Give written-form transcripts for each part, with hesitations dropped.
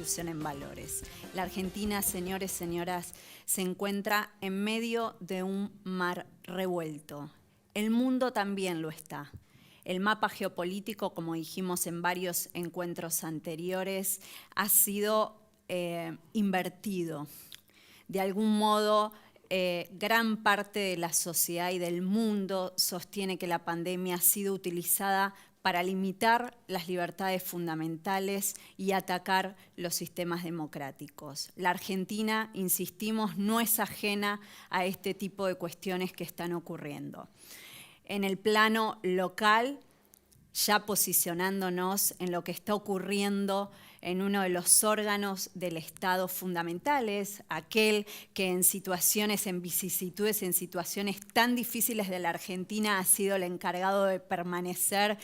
Revolución en Valores. La Argentina, señores, señoras, se encuentra en medio de un mar revuelto. El mundo también lo está. El mapa geopolítico, como dijimos en varios encuentros anteriores, ha sido invertido. De algún modo, gran parte de la sociedad y del mundo sostiene que la pandemia ha sido utilizada para limitar las libertades fundamentales y atacar los sistemas democráticos. La Argentina, insistimos, no es ajena a este tipo de cuestiones que están ocurriendo. En el plano local, ya posicionándonos en lo que está ocurriendo en uno de los órganos del Estado fundamentales, aquel que en situaciones, en vicisitudes, en situaciones tan difíciles de la Argentina ha sido el encargado de permanecer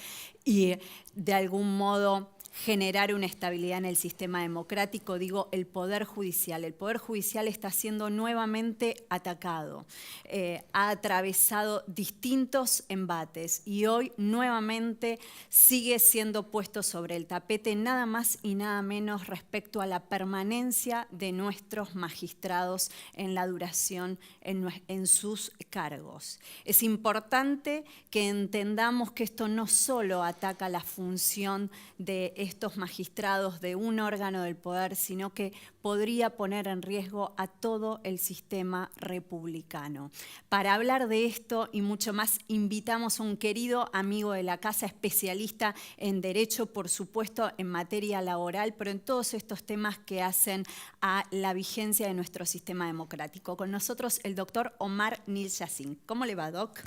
y de algún modo generar una estabilidad en el sistema democrático, digo, el Poder Judicial. El Poder Judicial está siendo nuevamente atacado, ha atravesado distintos embates y hoy nuevamente sigue siendo puesto sobre el tapete nada más y nada menos respecto a la permanencia de nuestros magistrados en la duración en sus cargos. Es importante que entendamos que esto no solo ataca la función de estos magistrados de un órgano del poder, sino que podría poner en riesgo a todo el sistema republicano. Para hablar de esto y mucho más, invitamos a un querido amigo de la casa, especialista en Derecho, por supuesto, en materia laboral, pero en todos estos temas que hacen a la vigencia de nuestro sistema democrático. Con nosotros el doctor Omar Nil Yassin. ¿Cómo le va, Doc?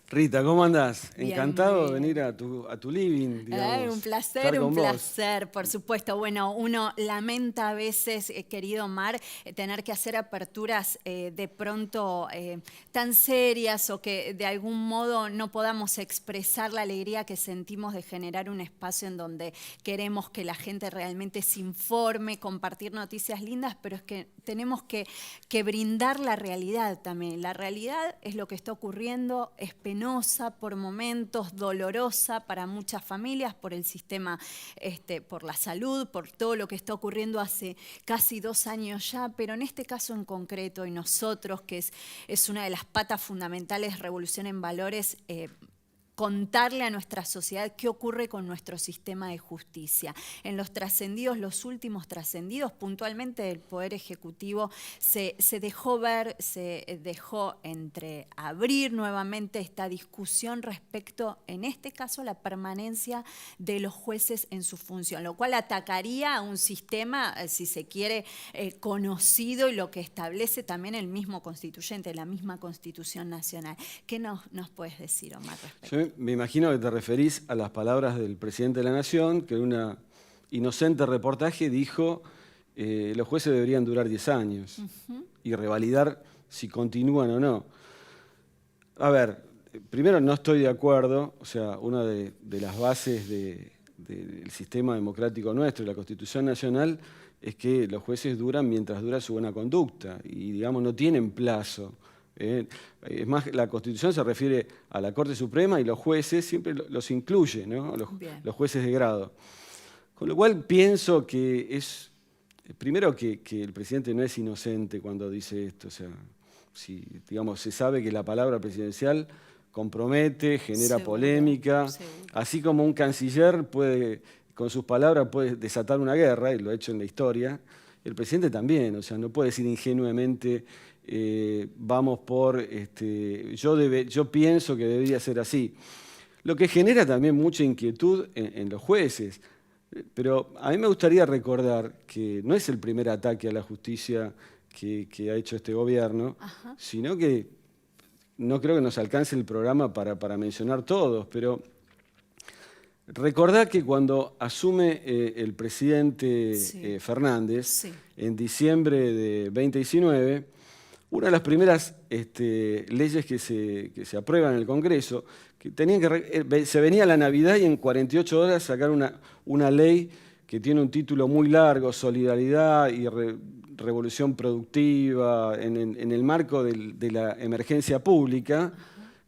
Rita, ¿cómo andás? Bien, encantado de venir a tu living, digamos. Un placer, por supuesto. Bueno, uno lamenta a veces, querido Omar, tener que hacer aperturas de pronto tan serias o que de algún modo no podamos expresar la alegría que sentimos de generar un espacio en donde queremos que la gente realmente se informe, compartir noticias lindas, pero es que tenemos que brindar la realidad también. La realidad es lo que está ocurriendo, es penosa por momentos, dolorosa para muchas familias, por el sistema, por la salud, por todo lo que está ocurriendo hace casi 2 años ya, pero en este caso en concreto, y nosotros, que es una de las patas fundamentales de Revolución en Valores, contarle a nuestra sociedad qué ocurre con nuestro sistema de justicia. En los trascendidos, los últimos trascendidos, puntualmente del Poder Ejecutivo, se dejó ver, se dejó entreabrir nuevamente esta discusión respecto, en este caso, la permanencia de los jueces en su función, lo cual atacaría a un sistema, si se quiere, conocido y lo que establece también el mismo constituyente, la misma Constitución Nacional. ¿Qué nos puedes decir, Omar, respecto? Me imagino que te referís a las palabras del presidente de la Nación, que en un inocente reportaje dijo los jueces deberían durar 10 años y revalidar si continúan o no. A ver, primero no estoy de acuerdo, o sea, una de las bases del sistema democrático nuestro y la Constitución Nacional es que los jueces duran mientras dura su buena conducta y, digamos, no tienen plazo. Es más, la Constitución se refiere a la Corte Suprema y los jueces siempre los incluye, ¿no? Los jueces de grado. Con lo cual pienso que es, primero que el presidente no es inocente cuando dice esto. O sea, si, digamos, se sabe que la palabra presidencial compromete, genera polémica, así como un canciller puede, con sus palabras puede desatar una guerra, y lo ha hecho en la historia, el presidente también, o sea, no puede decir ingenuamente vamos por, yo pienso que debería ser así. Lo que genera también mucha inquietud en los jueces. Pero a mí me gustaría recordar que no es el primer ataque a la justicia que ha hecho este gobierno, sino que no creo que nos alcance el programa para mencionar todos, pero recordad que cuando asume el presidente Fernández, en diciembre de 2019, una de las primeras leyes que se aprueban en el Congreso, que se venía la Navidad y en 48 horas sacar una ley que tiene un título muy largo, Solidaridad y Revolución Productiva, en el marco de la emergencia pública,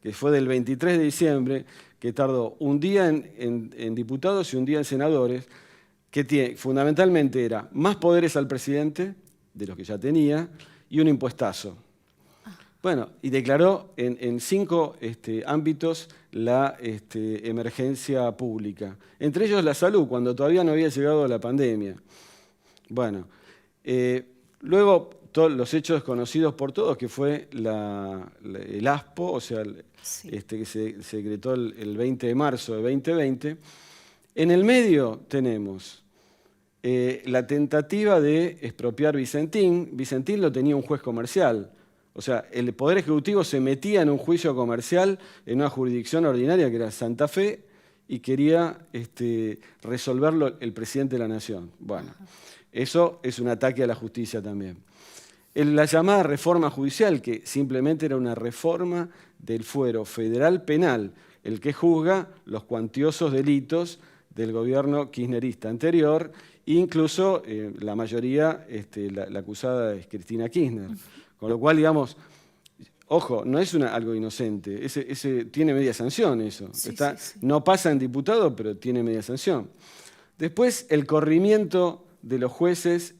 que fue del 23 de diciembre, que tardó un día en diputados y un día en senadores, que fundamentalmente era más poderes al presidente, de los que ya tenía, y un impuestazo. Bueno, y declaró en 5 ámbitos la emergencia pública. Entre ellos la salud, cuando todavía no había llegado la pandemia. Bueno, luego todos los hechos conocidos por todos, que fue el ASPO, o sea, que se decretó el 20 de marzo de 2020. En el medio tenemos la tentativa de expropiar Vicentín. Vicentín lo tenía un juez comercial. O sea, el Poder Ejecutivo se metía en un juicio comercial en una jurisdicción ordinaria que era Santa Fe y quería resolverlo el presidente de la Nación. Bueno, eso es un ataque a la justicia también. La llamada reforma judicial, que simplemente era una reforma del fuero federal penal, el que juzga los cuantiosos delitos del gobierno kirchnerista anterior, incluso la mayoría, la acusada es Cristina Kirchner. Con lo cual, digamos, ojo, no es algo inocente, ese tiene media sanción eso. Sí. No pasa en diputado, pero tiene media sanción. Después, el corrimiento de los jueces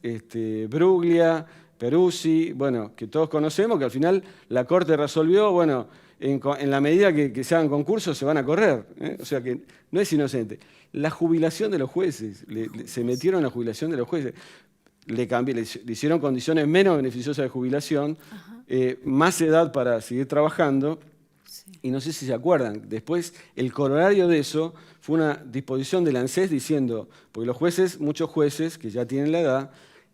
Bruglia, Peruzzi, bueno, que todos conocemos, que al final la Corte resolvió, bueno, en la medida que se hagan concursos se van a correr, ¿eh? O sea que no es inocente. La jubilación de los jueces, se metieron en la jubilación de los jueces. Le hicieron condiciones menos beneficiosas de jubilación, más edad para seguir trabajando, y no sé si se acuerdan, después el corolario de eso fue una disposición del ANSES diciendo, porque los jueces, muchos jueces que ya tienen la edad,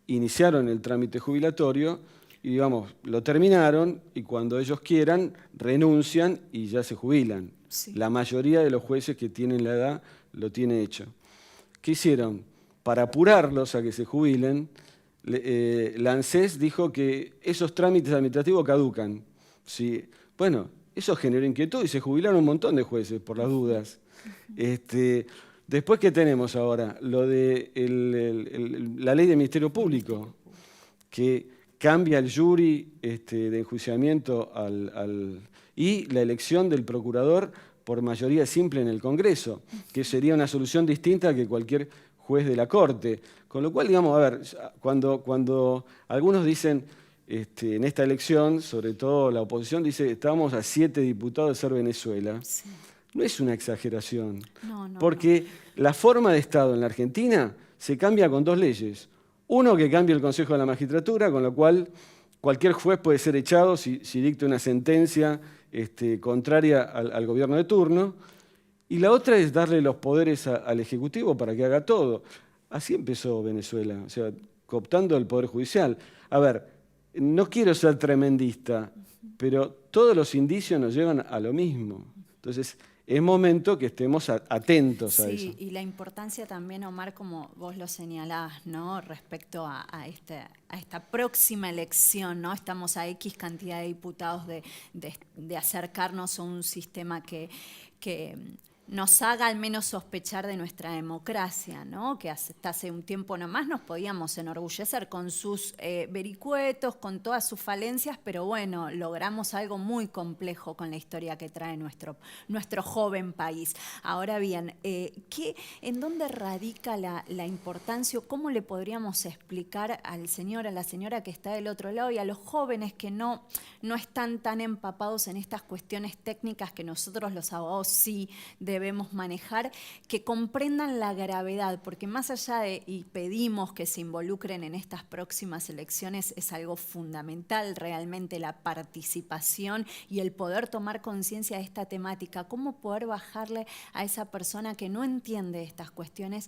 iniciaron el trámite jubilatorio y digamos, lo terminaron y cuando ellos quieran renuncian y ya se jubilan. Sí. La mayoría de los jueces que tienen la edad lo tiene hecho. ¿Qué hicieron? Para apurarlos a que se jubilen, la ANSES dijo que esos trámites administrativos caducan. ¿Sí? Bueno, eso generó inquietud y se jubilaron un montón de jueces por las dudas. Después, ¿qué tenemos ahora? Lo de la ley del Ministerio Público, que cambia el jury de enjuiciamiento y la elección del procurador por mayoría simple en el Congreso, que sería una solución distinta que cualquier juez de la Corte. Con lo cual, digamos, a ver, cuando algunos dicen en esta elección, sobre todo la oposición, dice estábamos a 7 diputados de ser Venezuela. Sí. No es una exageración, porque la forma de Estado en la Argentina se cambia con 2 leyes. Uno, que cambia el Consejo de la Magistratura, con lo cual cualquier juez puede ser echado si dicta una sentencia contraria al gobierno de turno. Y la otra es darle los poderes al Ejecutivo para que haga todo. Así empezó Venezuela, o sea, cooptando el Poder Judicial. A ver, no quiero ser tremendista, pero todos los indicios nos llevan a lo mismo. Entonces, es momento que estemos atentos a eso. Sí, y la importancia también, Omar, como vos lo señalás, ¿no? Respecto a esta próxima elección, ¿no? Estamos a X cantidad de diputados de acercarnos a un sistema que nos haga al menos sospechar de nuestra democracia, ¿no? Que hasta hace un tiempo nomás nos podíamos enorgullecer con sus vericuetos, con todas sus falencias, pero bueno, logramos algo muy complejo con la historia que trae nuestro joven país. Ahora bien, ¿en dónde radica la importancia o cómo le podríamos explicar al señor, a la señora que está del otro lado y a los jóvenes que no están tan empapados en estas cuestiones técnicas que nosotros los abogados sí debemos manejar, que comprendan la gravedad, porque más allá de, y pedimos que se involucren en estas próximas elecciones, es algo fundamental realmente la participación y el poder tomar conciencia de esta temática, cómo poder bajarle a esa persona que no entiende estas cuestiones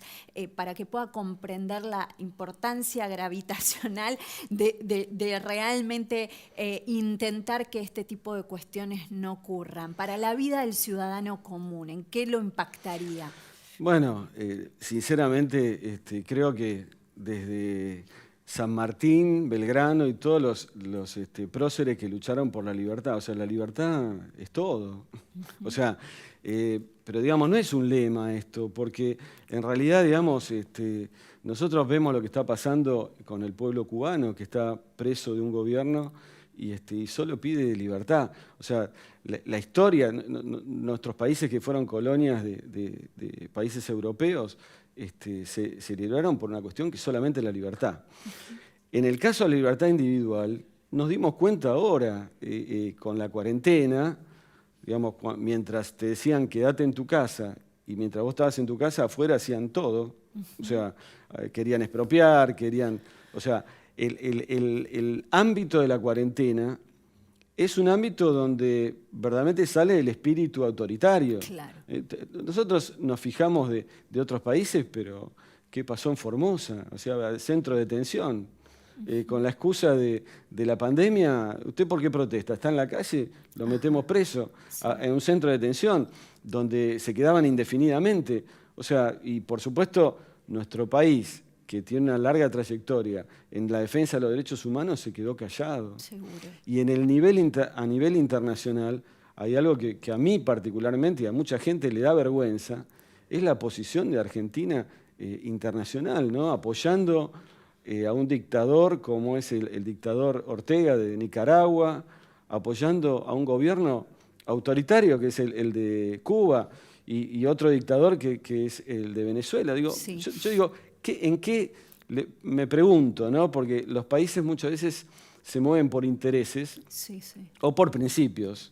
para que pueda comprender la importancia gravitacional de realmente intentar que este tipo de cuestiones no ocurran. Para la vida del ciudadano común, ¿en qué lo impactaría? Bueno, sinceramente creo que desde San Martín, Belgrano y todos los próceres que lucharon por la libertad, o sea, la libertad es todo. O sea, pero digamos, no es un lema esto, porque en realidad, digamos, nosotros vemos lo que está pasando con el pueblo cubano, que está preso de un gobierno y solo pide libertad. O sea, la historia, nuestros países que fueron colonias de países europeos, se libraron por una cuestión que es solamente la libertad. En el caso de la libertad individual, nos dimos cuenta ahora, con la cuarentena, digamos, mientras te decían quédate en tu casa, y mientras vos estabas en tu casa, afuera hacían todo. O sea, querían expropiar, o sea, el ámbito de la cuarentena es un ámbito donde verdaderamente sale el espíritu autoritario. Claro. Nosotros nos fijamos de otros países, pero ¿qué pasó en Formosa? O sea, el centro de detención. Con la excusa de la pandemia, ¿usted por qué protesta? ¿Está en la calle? Lo metemos preso. Sí. En un centro de detención, donde se quedaban indefinidamente. O sea, y por supuesto, nuestro país, que tiene una larga trayectoria en la defensa de los derechos humanos, se quedó callado. Seguro. Y en a nivel internacional, hay algo que a mí particularmente y a mucha gente le da vergüenza, es la posición de Argentina internacional, ¿no? Apoyando a un dictador como es el dictador Ortega de Nicaragua, apoyando a un gobierno autoritario que es el de Cuba y otro dictador que es el de Venezuela. Digo, sí. yo digo, me pregunto, ¿no? Porque los países muchas veces se mueven por intereses o por principios.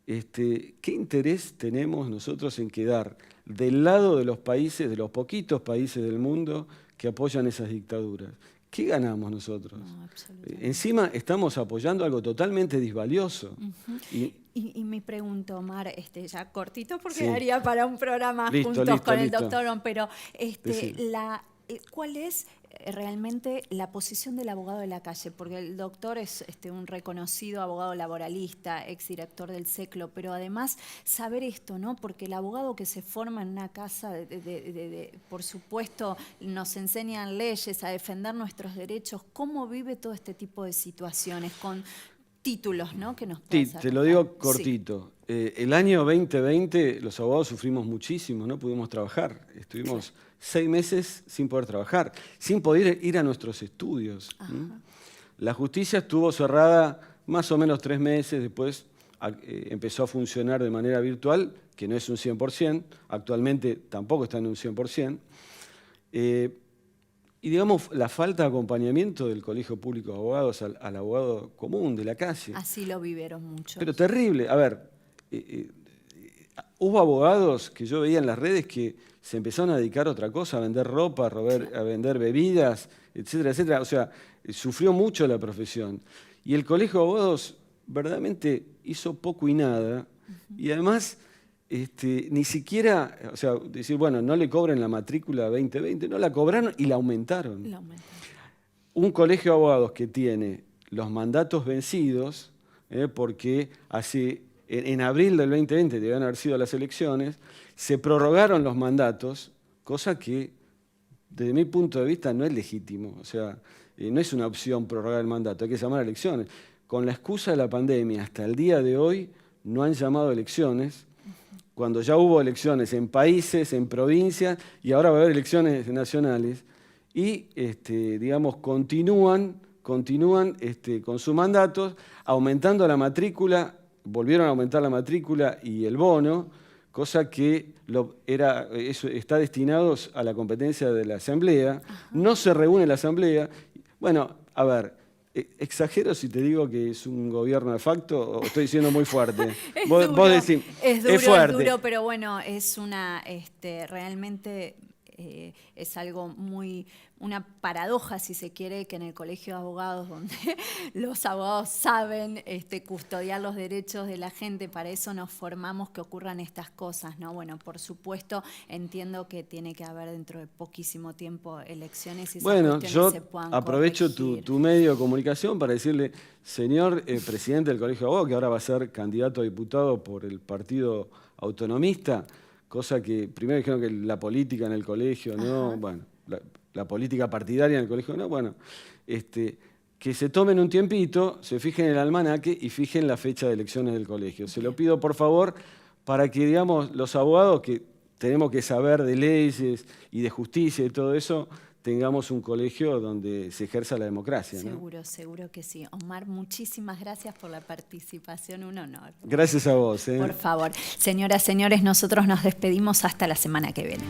¿Qué interés tenemos nosotros en quedar del lado de los países, de los poquitos países del mundo que apoyan esas dictaduras? ¿Qué ganamos nosotros? No, encima estamos apoyando algo totalmente disvalioso. Y me pregunto, Omar, ya cortito porque daría para un programa juntos con el doctor Ron, pero ¿cuál es realmente la posición del abogado de la calle? Porque el doctor es un reconocido abogado laboralista, exdirector del SECLO, pero además saber esto, ¿no? Porque el abogado que se forma en una casa, por supuesto, nos enseñan leyes, a defender nuestros derechos. ¿Cómo vive todo este tipo de situaciones con títulos, ¿no? Que nos sí, te lo digo cortito. Sí. El año 2020 los abogados sufrimos muchísimo, no pudimos trabajar. Estuvimos 6 meses sin poder trabajar, sin poder ir a nuestros estudios. La justicia estuvo cerrada más o menos 3 meses, después empezó a funcionar de manera virtual, que no es un 100%, actualmente tampoco está en un 100%. Y digamos, la falta de acompañamiento del Colegio Público de Abogados al abogado común de la calle. Así lo vivieron muchos. Pero terrible. A ver, hubo abogados que yo veía en las redes que se empezaron a dedicar a otra cosa, a vender ropa, a vender bebidas, etcétera, etcétera. O sea, sufrió mucho la profesión. Y el Colegio de Abogados verdaderamente hizo poco y nada. Y además, ni siquiera, o sea, decir, bueno, no le cobren la matrícula 2020, no la cobraron y la aumentaron. Un colegio de abogados que tiene los mandatos vencidos, porque en abril del 2020 debían haber sido las elecciones, se prorrogaron los mandatos, cosa que desde mi punto de vista no es legítimo, o sea, no es una opción prorrogar el mandato, hay que llamar a elecciones. Con la excusa de la pandemia, hasta el día de hoy no han llamado a elecciones, cuando ya hubo elecciones en países, en provincias, y ahora va a haber elecciones nacionales, y digamos, continúan con sus mandatos, aumentando la matrícula, volvieron a aumentar la matrícula y el bono, cosa que está destinado a la competencia de la Asamblea. No se reúne la Asamblea. Bueno, a ver, ¿exagero si te digo que es un gobierno de facto o estoy diciendo muy fuerte? Vos decís, es duro, pero bueno, es realmente es algo una paradoja, si se quiere, que en el Colegio de Abogados, donde los abogados saben custodiar los derechos de la gente, para eso nos formamos, que ocurran estas cosas, ¿no? Bueno, por supuesto, entiendo que tiene que haber dentro de poquísimo tiempo elecciones y esas cuestiones se puedan aprovecho tu medio de comunicación para decirle, señor presidente del Colegio de Abogados, que ahora va a ser candidato a diputado por el Partido Autonomista, cosa que primero dijeron que la política en el colegio, ¿no? Bueno, la política partidaria en el colegio, no, bueno, que se tomen un tiempito, se fijen en el almanaque y fijen la fecha de elecciones del colegio. Se lo pido, por favor, para que, digamos, los abogados que tenemos que saber de leyes y de justicia y todo eso, tengamos un colegio donde se ejerza la democracia, ¿no? Seguro que sí. Omar, muchísimas gracias por la participación, un honor. Gracias a vos. Por favor. Señoras, señores, nosotros nos despedimos hasta la semana que viene.